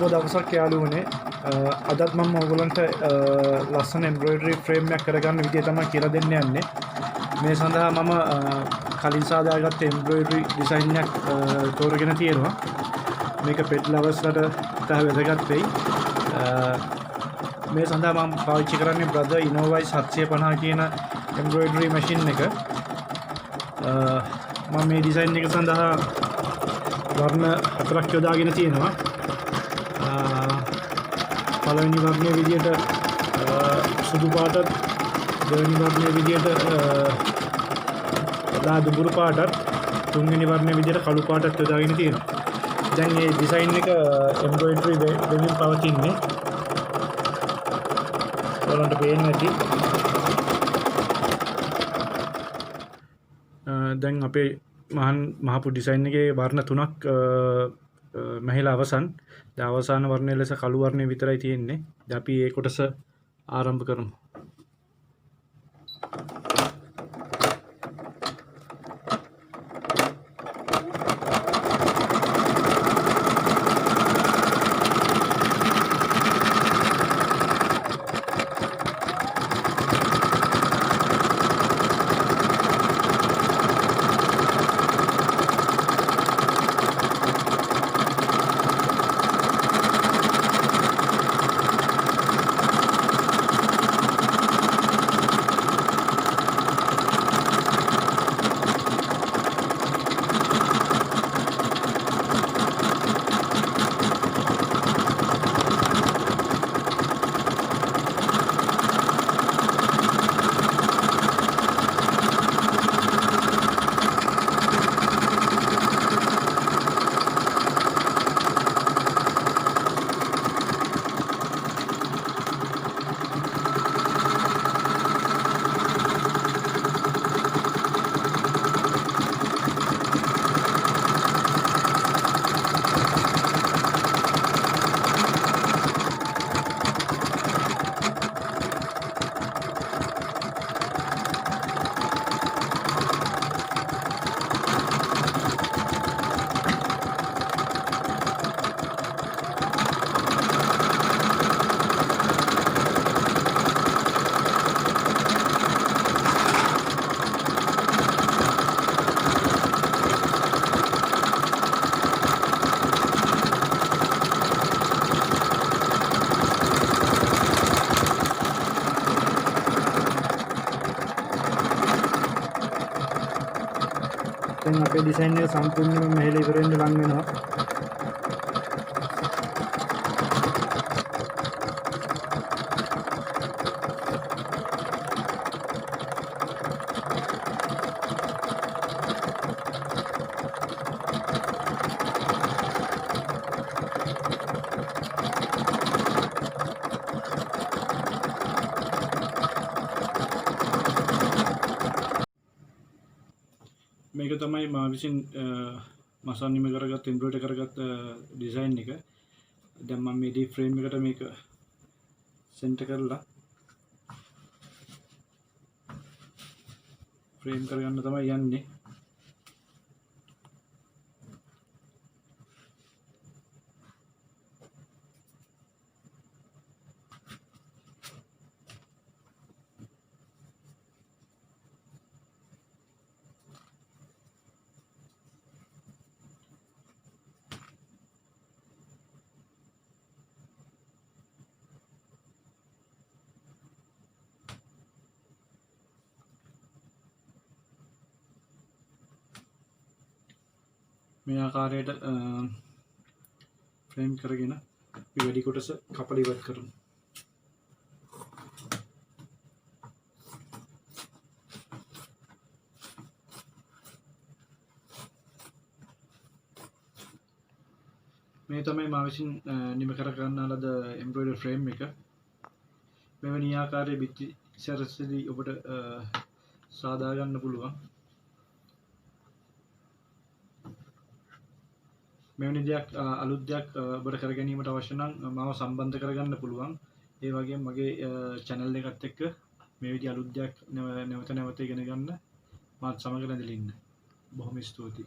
සුබ දවසක් යාළුවනේ. අදත් මම ඔයගොල්ලන්ට ලස්සන එම්බ්‍රොයිඩරි ෆ්‍රේම් එකක් කරගන්න විදිය තමයි කියලා දෙන්න යන්නේ. මේ සඳහා මම කලින් සාදාගත්ත එම්බ්‍රොයිඩරි ඩිසයින් එකක් තෝරගෙන තියෙනවා. මේක පෙට් ලවර්ස්ලට ඉතා වැදගත් වෙයි. මේ සඳහා මම පාවිච්චි කරන්නේ බ්‍රදර් Innovis 750 කියන එම්බ්‍රොයිඩරි මැෂින් එක. මම මේ ඩිසයින් එක සඳහා වර්ණ 4ක් යොදාගෙන තියෙනවා. පළවෙනි වර්ණයේ විදියට සුදු පාටත්, දෙවෙනි වර්ණයේ විදියට දුඹුරු පාටත්, තුන්වෙනි වර්ණයේ විදියට කළු පාටත් යොදාගෙන තියෙනවා. දැන් මේ ඩිසයින් එක එම්බ්‍රොයිඩරි වෙමින් පවතින්නේ. ඔයාලන්ට පේන්නේ නැති. දැන් අපේ මහපු ඩිසයින් එකේ වර්ණ 3ක් මහිලා අවසන්. දැන් අවසාන වර්ණය ලෙස කළු වර්ණය විතරයි තියෙන්නේ. දැන් අපි මේ කොටස ආරම්භ කරමු. දැන් අපේ ඩිසයින් එක සම්පූර්ණයෙන්ම මෙහෙල ඉවර වෙන්න ලං වෙනවා. මේක තමයි මා විසින් මසන් නිම කරගත්ත එම්බ්‍රොයිඩරි කරගත්ත ඩිසයින් එක. දැන් මම මේ ඩීප් ෆ්‍රේම් එකට මේක සෙන්ටර් කරලා ෆ්‍රේම් කරගන්න තමයි යන්නේ. මේ ආකාරයට ෆ්‍රේම් කරගෙන අපි වැඩි කොටස කපලා ඉවත් කරමු. මේ තමයි මා විසින් නිම කර ගන්නා ලද එම්බ්‍රොයිඩරි ෆ්‍රේම් එක. මෙවැනි ආකාරයේ බිත්ති සැරසිලි ඔබට සාදා ගන්න පුළුවන්. මෙවැනි දෙයක් අලුත් දෙයක් ඔබට කර ගැනීමට අවශ්‍ය නම් මාව සම්බන්ධ කරගන්න පුළුවන්. ඒ වගේම මගේ channel එකත් එක්ක මේ විදිහ අලුත් දෙයක් නැවත නැවත ඉගෙන ගන්න මාත් සමග රැඳිලා ඉන්න. බොහොම ස්තුතියි.